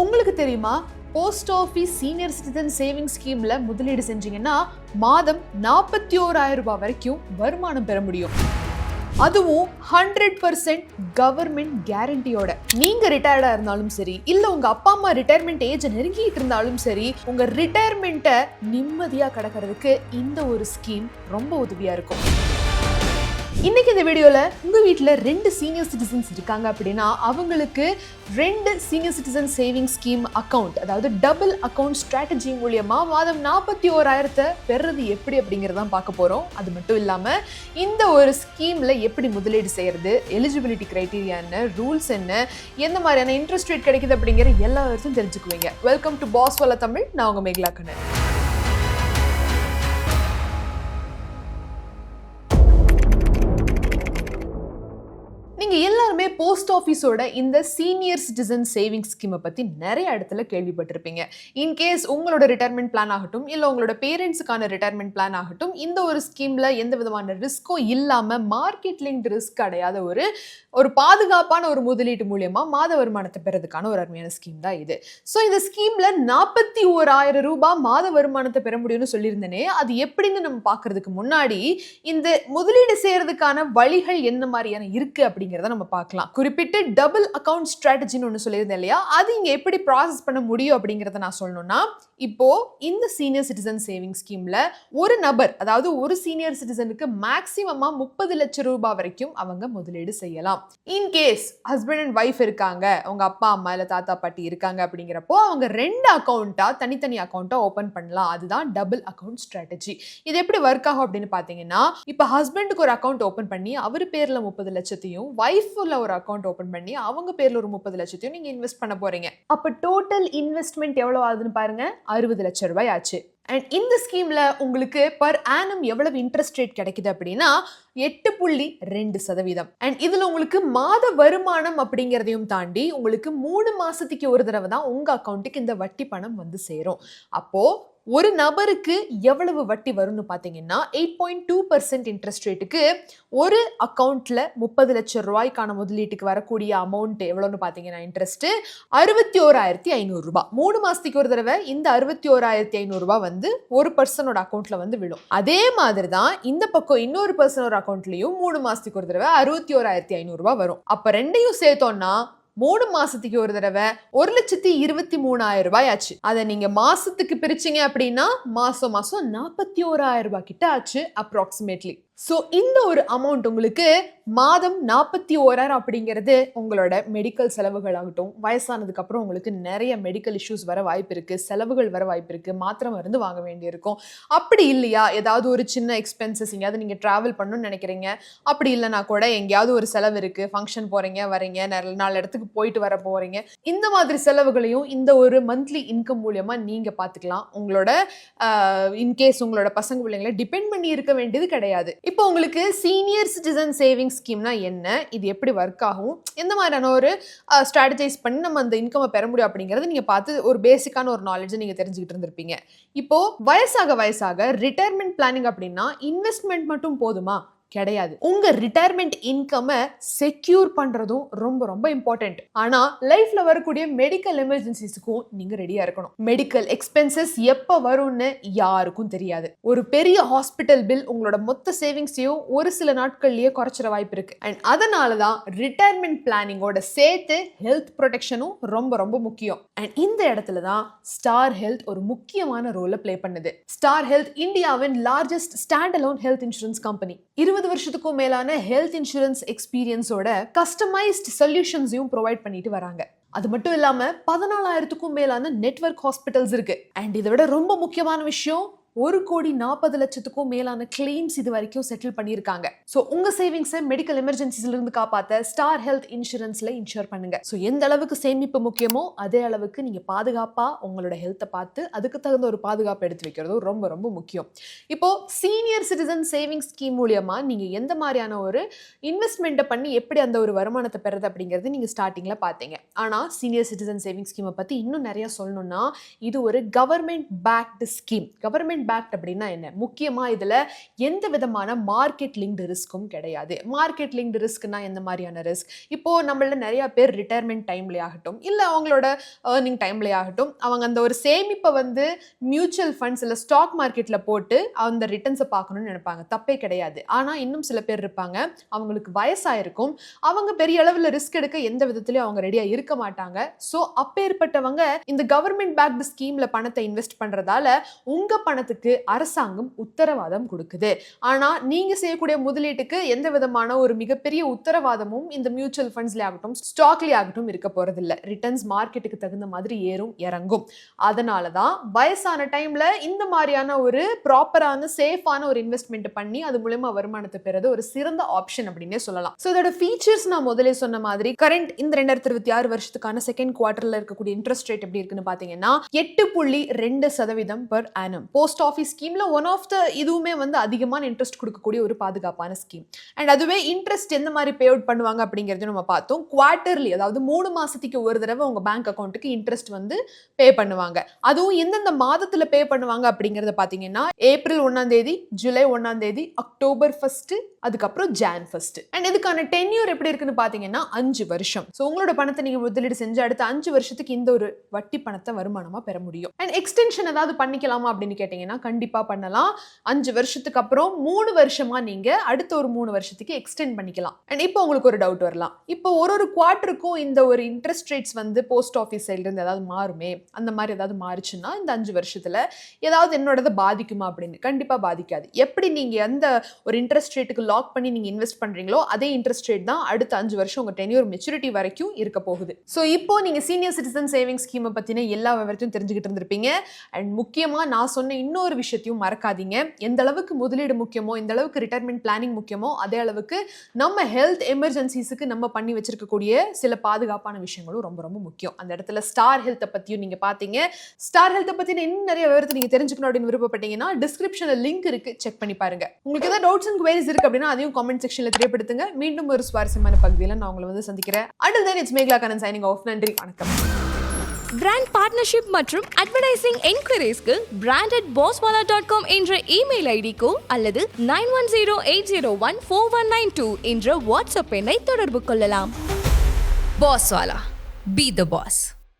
உங்களுக்கு தெரியுமா, post office senior citizen saving ஸ்கீம்ல முதலீடு செஞ்சீங்கன்னா மாதம் 41,000 ரூபாய் வரைக்கும் வருமானம் பெற முடியும். அதுவும் 100% கவர்மெண்ட் கேரண்டியோட. நீங்க ரிட்டையர்டா இருந்தாலும் சரி, இல்ல உங்க அப்பா அம்மா ரிட்டையர்மெண்ட் ஏஜ் நெருங்கிட்டு இருந்தாலும் சரி, உங்க ரிட்டையர்மெண்ட்டை நிம்மதியா கடக்கிறதுக்கு இந்த ஒரு ஸ்கீம் ரொம்ப உதவியா இருக்கும். இன்னைக்கு இந்த வீடியோல உங்க வீட்டுல 2 சீனியர் சிட்டிசன்ஸ் இருக்காங்க அப்படின்னா அவங்களுக்கு 2 senior citizen saving scheme account, அதாவது டபுள் அக்கௌண்ட் ஸ்ட்ராட்டஜி மூலியமா மாதம் 41,000 பெறுறது எப்படி அப்படிங்கறதான் பார்க்க போறோம். அது மட்டும் இல்லாம இந்த ஒரு ஸ்கீம்ல எப்படி முதலீடு செய்யறது, எலிஜிபிலிட்டி கிரைட்டீரியா என்ன, ரூல்ஸ் என்ன, எந்த மாதிரியான இன்ட்ரெஸ்ட் ரேட் கிடைக்குது அப்படிங்கிற எல்லா விஷயத்தையும் தெரிஞ்சுக்குவீங்க. வெல்கம் டு பாஸ் வல தமிழ். நான் உங்க மேகலா கண்ணன். நீங்க எல்லாருமே போஸ்ட் ஆஃபீஸோட இந்த சீனியர் சிட்டிசன் சேவிங் ஸ்கீமை பத்தி நிறைய இடத்துல கேள்விப்பட்டிருப்பீங்க. இன்கேஸ் உங்களோட ரிட்டையர்மெண்ட் பிளான் ஆகட்டும், இல்ல உங்களோட பேரண்ட்ஸுக்கான ரிட்டையர்மெண்ட் பிளான் ஆகட்டும், இந்த ஒரு ஸ்கீம்ல எந்த விதமான ரிஸ்க்கும் இல்லாம மார்க்கெட் லிங்க்டு ரிஸ்க் கிடையாத ஒரு பாதுகாப்பான ஒரு முதலீட்டு மூலியமா மாத வருமானத்தை பெறதுக்கான ஒரு அருமையான ஸ்கீம் தான் இது. ஸோ இந்த ஸ்கீம்ல 41,000 ரூபாய் மாத வருமானத்தை பெற முடியும்னு சொல்லியிருந்தேனே, அது எப்படின்னு நம்ம பார்க்கறதுக்கு முன்னாடி இந்த முதலீடு செய்யறதுக்கான வழிகள் என்ன மாதிரியான இருக்கு அப்படிங்கிறத நம்ம பார்க்கலாம். குறிப்பிட்டு டபுள் அக்கவுண்ட் ஸ்ட்ராட்டஜின்னு ஒன்று சொல்லியிருந்தேன் இல்லையா, அது இங்க எப்படி ப்ராசஸ் பண்ண முடியும் அப்படிங்கிறத நான் சொல்லணும்னா, இப்போ இந்த சீனியர் சிட்டிசன் சேவிங் ஸ்கீம்ல ஒரு நபர், அதாவது ஒரு சீனியர் சிட்டிசனுக்கு மேக்சிமமா 30 லட்சம் ரூபாய் வரைக்கும் அவங்க முதலீடு செய்யலாம். இன்கேஸ் ஹஸ்பண்ட் அண்ட் ஒய்ஃப் இருக்காங்க, அவங்க அப்பா அம்மா இல்ல தாத்தா பாட்டி இருக்காங்க அப்படிங்கிறப்போ அவங்க 2 அக்கௌண்டா, தனித்தனி அக்கௌண்டா ஓபன் பண்ணலாம். அதுதான் டபுள் அக்கவுண்ட் ஸ்ட்ராட்டஜி. இது எப்படி ஒர்க் ஆகும் அப்படின்னு பாத்தீங்கன்னா, இப்ப ஹஸ்பண்டுக்கு ஒரு அக்கௌண்ட் ஓபன் பண்ணி அவர் பேர்ல 30 லட்சத்தையும், ஒய்ஃப்ல ஒரு அக்கௌண்ட் ஓபன் பண்ணி அவங்க பேர்ல ஒரு 30 லட்சத்தையும் நீங்க இன்வெஸ்ட் பண்ண போறீங்க. அப்ப டோட்டல் இன்வெஸ்ட்மெண்ட் எவ்வளவு ஆகுதுன்னு பாருங்க, 60 லட்சம் ரூபாய் ஆச்சு. அண்ட் இந்த ஸ்கீம்ல உங்களுக்கு பர் ஆனம் எவ்வளவு இன்ட்ரெஸ்ட் ரேட் கிடைக்குது அப்படின்னா 8.2%. அண்ட் இதுல உங்களுக்கு மாத வருமானம் அப்படிங்கிறதையும் தாண்டி உங்களுக்கு 3 மாசத்துக்கு ஒரு தடவை தான் உங்க அக்கௌண்ட்டுக்கு இந்த வட்டி பணம் வந்து சேரும். அப்போ ஒரு நபருக்கு எவ்வளவு வட்டி வரும்னு பார்த்தீங்கன்னா 8.2% இன்ட்ரெஸ்ட் ரேட்டுக்கு ஒரு அக்கௌண்ட்ல 30 லட்சம் ரூபாய்க்கான முதலீட்டுக்கு வரக்கூடிய அமௌண்ட் எவ்வளவுன்னு பார்த்தீங்கன்னா இன்ட்ரெஸ்ட் 61,500 ரூபாய். 3 மாசத்துக்கு ஒரு தடவை இந்த 61,500 ரூபாய் வந்து ஒரு பர்சனோட அக்கௌண்ட்ல வந்து விழும். அதே மாதிரி தான் இந்த பக்கம் இன்னொரு பர்சனோட அக்கௌண்ட்லயும் 3 மாசத்துக்கு ஒரு தடவை 61,500 ரூபாய் வரும். அப்ப ரெண்டையும் சேர்த்தோம்னா 3 மாசத்துக்கு ஒரு தடவை 1,23,000 ரூபாய் ஆச்சு. அதை நீங்க மாசத்துக்கு பிரிச்சீங்க அப்படின்னா மாசம் 41,000 ரூபாய் கிட்ட ஆச்சு அப்ராக்சிமேட்லி. ஸோ இந்த ஒரு அமௌண்ட் உங்களுக்கு மாதம் 41,000 அப்படிங்கிறது உங்களோட மெடிக்கல் செலவுகள் ஆகட்டும், வயசானதுக்கு அப்புறம் உங்களுக்கு நிறைய மெடிக்கல் இஷ்யூஸ் வர வாய்ப்பு இருக்கு, செலவுகள் வர வாய்ப்பு இருக்கு, மாத்திரை மருந்து வாங்க வேண்டியிருக்கும். அப்படி இல்லையா, ஏதாவது ஒரு சின்ன எக்ஸ்பென்சஸ் எங்கேயாவது நீங்க டிராவல் பண்ணணும்னு நினைக்கிறீங்க, அப்படி இல்லைனா கூட எங்கேயாவது ஒரு செலவு இருக்கு, ஃபங்க்ஷன் போறீங்க வரீங்க, 4 இடத்துக்கு போயிட்டு வர போறீங்க, இந்த மாதிரி செலவுகளையும் இந்த ஒரு மந்த்லி இன்கம் மூலியமா நீங்க பாத்துக்கலாம். உங்களோட இன்கேஸ் உங்களோட பசங்க பிள்ளைங்களை டிபெண்ட் பண்ணி இருக்க வேண்டியது கிடையாது. இப்போ உங்களுக்கு சீனியர் சிட்டிசன் சேவிங் ஸ்கீம்னா என்ன, இது எப்படி ஒர்க் ஆகும், எந்த மாதிரியான ஒரு ஸ்ட்ராட்டஜைஸ் பண்ணி நம்ம அந்த இன்கம் பெற முடியும் அப்படிங்கறது நீங்க பார்த்து ஒரு பேசிக்கான ஒரு நாலேஜ் நீங்க தெரிஞ்சுக்கிட்டு இருந்திருப்பீங்க. இப்போ வயசாக ரிட்டையர்மெண்ட் பிளானிங் அப்படின்னா இன்வெஸ்ட்மெண்ட் மட்டும் போதுமா? கிடையாது. உங்க ரிட்டையர்மெண்ட் இன்கம் செக்யூர் பண்றதும் ரொம்ப ரொம்ப இம்பார்ட்டன்ட். ஆனா லைஃப்ல வரக்கூடிய மெடிக்கல் எமர்ஜென்சிஸ்க்கும் நீங்க ரெடியா இருக்கணும். மெடிக்கல் எக்ஸ்பென்சஸ் எப்ப வரும்னு யாருக்கும் தெரியாது. ஒரு பெரிய ஹாஸ்பிட்டல் பில் உங்களோட மொத்த சேவிங்ஸையும் ஒரு சில நாட்கள்லயே குறைச்சிட வாய்ப்பு இருக்கு. அண்ட் அதனாலதான் ரிட்டையர்மெண்ட் பிளானிங்கோட சேர்த்து ஹெல்த் ப்ரொடெக்ஷனும் ரொம்ப ரொம்ப முக்கியம். அண்ட் இந்த இடத்துல தான் ஸ்டார் ஹெல்த் ஒரு முக்கியமான ரோலை பிளே பண்ணுது. ஸ்டார் ஹெல்த் இந்தியாவின் largest stand alone health insurance company. 20 வருஷத்துக்கும் மேலான ஹெல்த் இன்சூரன்ஸ் எக்ஸ்பீரியன்ஸோட கஸ்டமைஸ்ட் சொல்யூஷன்ஸையும் ப்ரொவைட் பண்ணிட்டு வராங்க. அது மட்டும் இல்லாம 14,000க்கும் மேலான நெட்வொர்க் ஹாஸ்பிட்டல்ஸ் இருக்கு. அண்ட் இதை விட ரொம்ப முக்கியமான விஷயம், 1,40,00,000க்கும் மேலான கிளைம்ஸ் இது வரைக்கும் செட்டில் பண்ணியிருக்காங்க. ஸோ உங்க சேவிங்ஸை மெடிக்கல் எமர்ஜென்சிஸ்ல இருந்து காப்பாற்ற ஸ்டார் ஹெல்த் இன்சூரன்ஸ்ல இன்சூர் பண்ணுங்க. ஸோ எந்த அளவுக்கு சேமிப்பு முக்கியமோ அதே அளவுக்கு நீங்க பாதுகாப்பா உங்களோட ஹெல்த்தை பார்த்து அதுக்கு தகுந்த ஒரு பாதுகாப்பு எடுத்து வைக்கிறதும் ரொம்ப ரொம்ப முக்கியம். இப்போ சீனியர் சிட்டிசன் சேவிங் ஸ்கீம் மூலியமா நீங்க எந்த மாதிரியான ஒரு இன்வெஸ்ட்மெண்ட்டை பண்ணி எப்படி அந்த ஒரு வருமானத்தை பெறது அப்படிங்கிறது நீங்க ஸ்டார்டிங்ல பார்த்தீங்க. ஆனா சீனியர் சிட்டிசன் சேவிங் ஸ்கீமை பத்தி இன்னும் நிறைய சொல்லணும்னா, இது ஒரு government backed scheme. Government backed அப்படின்னா என்ன? முக்கியமா இதுல எந்த விதமான மார்க்கெட் லிங்க்டு ரிஸ்க்கும் கிடையாது. மார்க்கெட் லிங்க்டு ரிஸ்க்னா எந்த மாதிரியான ரிஸ்க்? இப்போ நம்மள நிறைய பேர் ரிட்டையர்மெண்ட் டைம்ல ஆகட்டும், இல்ல அவங்களோட ஏர்னிங் டைம்ல ஆகட்டும், அவங்க அந்த ஒரு சேமிப்பை வந்து மியூச்சுவல் ஃபண்ட்ஸ் இல்ல ஸ்டாக் மார்க்கெட்ல போட்டு அந்த ரிட்டர்ன்ஸை பார்க்கணும்னு நினைப்பாங்க. தப்பே கிடையாது. ஆனா இன்னும் சில பேர் இருப்பாங்க, அவங்களுக்கு வயசாயிருக்கும், அவங்க பெரிய அளவுல ரிஸ்க் எடுக்க எந்த விதத்திலயும் அவங்க ரெடியா இருக்க மாட்டாங்க. சோ அப்பேற்பட்டவங்க இந்த கவர்மெண்ட் பேக்டு ஸ்கீம்ல பணத்தை இன்வெஸ்ட் பண்றதால உங்க பணத்துக்கு அரசாங்கம் உத்தரவாதம் கொடுக்குது. ஆனா நீங்க செய்யக்கூடிய முதலீட்டுக்கு எந்த விதமான ஒரு மிகப்பெரிய உத்தரவாதமும் இந்த மியூச்சுவல் ஃபண்ட்ஸ்ல ஆகட்டும் ஸ்டாக்ல ஆகட்டும் இருக்க போறதில்ல. ரிட்டர்ன்ஸ் மார்க்கெட்டுக்கு தகுந்த மாதிரி ஏறும் இறங்கும். அதனாலதான் வயசான டைம்ல இந்த மாதிரியான ஒரு ப்ராப்பரான சேஃபான ஒரு இன்வெஸ்ட்மெண்ட் பண்ணி அது மூலமா வருமானத்தை பெறது ஒரு சிறந்த ஆப்ஷன் அப்படின்னே சொல்லலாம். சோ இதோட ஃபீச்சர்ஸ் நான் முதலே சொன்ன மாதிரி கரண்ட் இந்த 2026 வருஷத்துக்கான செகண்ட் குவார்டர்ல இருக்கக்கூடிய இன்ட்ரெஸ்ட் ரேட் எப்படி இருக்குன்னு பாத்தீங்கன்னா 8.2% per annum. போஸ்ட் ஆஃபீஸ் ஸ்கீம்ல ஒன் ஆஃப் த இதுவுமே வந்து அதிகமான இன்ட்ரெஸ்ட் கொடுக்கக்கூடிய ஒரு பாதுகாப்பான ஸ்கீம். அண்ட் அதுவே இன்ட்ரெஸ்ட் எந்த மாதிரி பே அவுட் பண்ணுவாங்க அப்படிங்கறது நம்ம பார்த்தோம். குவார்டர்லி, அதாவது 3 மாசத்துக்கு ஒரு தடவை உங்க பேங்க் அக்கௌண்ட்டுக்கு இன்ட்ரெஸ்ட் வந்து பே பண்ணுவாங்க. அதுவும் எந்தெந்த மாதத்துல பே பண்ணுவாங்க அப்படிங்கறத பாத்தீங்கன்னா ஏப்ரல் 1ஆம் தேதி, ஜூலை 1ஆம் தேதி, அக்டோபர் 1, அதுக்கப்புறம் ஜான் 1. அண்ட் இதுக்கான டென்யூர் எப்படி இருக்குன்னு பாத்தீங்கன்னா 5 வருஷம். சோ உங்களோட பணத்தை நீங்க முதலீடு செஞ்சு அடுத்த 5 வருஷத்துக்கு இந்த ஒரு வட்டி பணத்தை வருமானமா பெற முடியும். அண்ட் எக்ஸ்டென்ஷன் ஏதாவது பண்ணிக்கலாமா அப்படின்னு கேட்டீங்கன்னா கண்டிப்பா பண்ணலாம். 5 வருஷத்துக்கு அப்புறம் 3 வருஷமா நீங்க அடுத்த ஒரு 3 வருஷத்துக்கு எக்ஸ்டெண்ட் பண்ணிக்கலாம். அண்ட் இப்போ உங்களுக்கு ஒரு டவுட் வரலாம், இப்போ ஒரு குவார்டருக்கும் இந்த ஒரு இன்ட்ரெஸ்ட் ரேட்ஸ் வந்து போஸ்ட் ஆஃபீஸ் சைட்ல இருந்து ஏதாவது மாறுமே, அந்த மாதிரி ஏதாவது மாறுச்சுன்னா இந்த 5 வருஷத்துல ஏதாவது என்னோடது பாதிக்குமா அப்படின்னு? கண்டிப்பா பாதிக்காது. எப்படி நீங்க எந்த ஒரு இன்ட்ரெஸ்ட் ரேட்டுக்கு லாக் பண்ணி நீங்க இன்வெஸ்ட் பண்றீங்களோ அதே இன்ட்ரெஸ்ட் ரேட் தான் அடுத்த 5 வருஷம் உங்க டென்யூர் மெச்சூரிட்டி வரைக்கும் இருக்க போகுது. சோ இப்போ நீங்க சீனியர் சிட்டிசன் சேவிங் ஸ்கீமை பத்தின எல்லா விவரத்தையும் தெரிஞ்சுக்கிட்டு இருந்திருப்பீங்க. அண்ட் முக்கியமா நான் சொன்ன இன்னொரு விஷயத்தையும் மறக்காதீங்க. எந்த அளவுக்கு முதலீடு முக்கியமோ, எந்த அளவுக்கு ரிட்டையர்மெண்ட் பிளானிங் முக்கியமோ, அதே அளவுக்கு நம்ம ஹெல்த் எமர்ஜென்சிஸுக்கு நம்ம பண்ணி வச்சிருக்கக்கூடிய சில பாதுகாப்பான விஷயங்களும் ரொம்ப ரொம்ப முக்கியம். அந்த இடத்துல ஸ்டார் ஹெல்த்தை பத்தியும் நீங்க பாத்தீங்க. ஸ்டார் ஹெல்த்தை பத்தின இன்னும் நிறைய விவரத்தை நீங்க தெரிஞ்சுக்கணும் அப்படின்னு விருப்பப்பட்டீங்கன்னா டிஸ்கிரிப்ஷன்ல லிங்க் இருக்கு, செக் பண்ணி பாருங்க. உங்களுக்கு ஏதாவது டவுட்ஸ் அண்ட் குவரிஸ் இருக்கு அப்படின்னா அதையும் காமெண்ட் செக்ஷன்ல தெரியப்படுத்துங்க. மீண்டும் ஒரு சுவாரஸ்யமான பகுதியில் நான் உங்களை வந்து சந்திக்கிறேன். Until then, it's Meghla Kannan signing off. நன்றி, வணக்கம். பிராண்ட் பார்ட்னர்ஷிப் மற்றும் அட்வர்டைசிங் என்கொயரிஸ்க்கு brand@bosswala.com என்ற இமெயில் ஐடிக்கோ அல்லது 9108014192 என்ற வாட்ஸ்அப் எண்ணை தொடர்பு கொள்ளலாம். Bosswala, be the boss.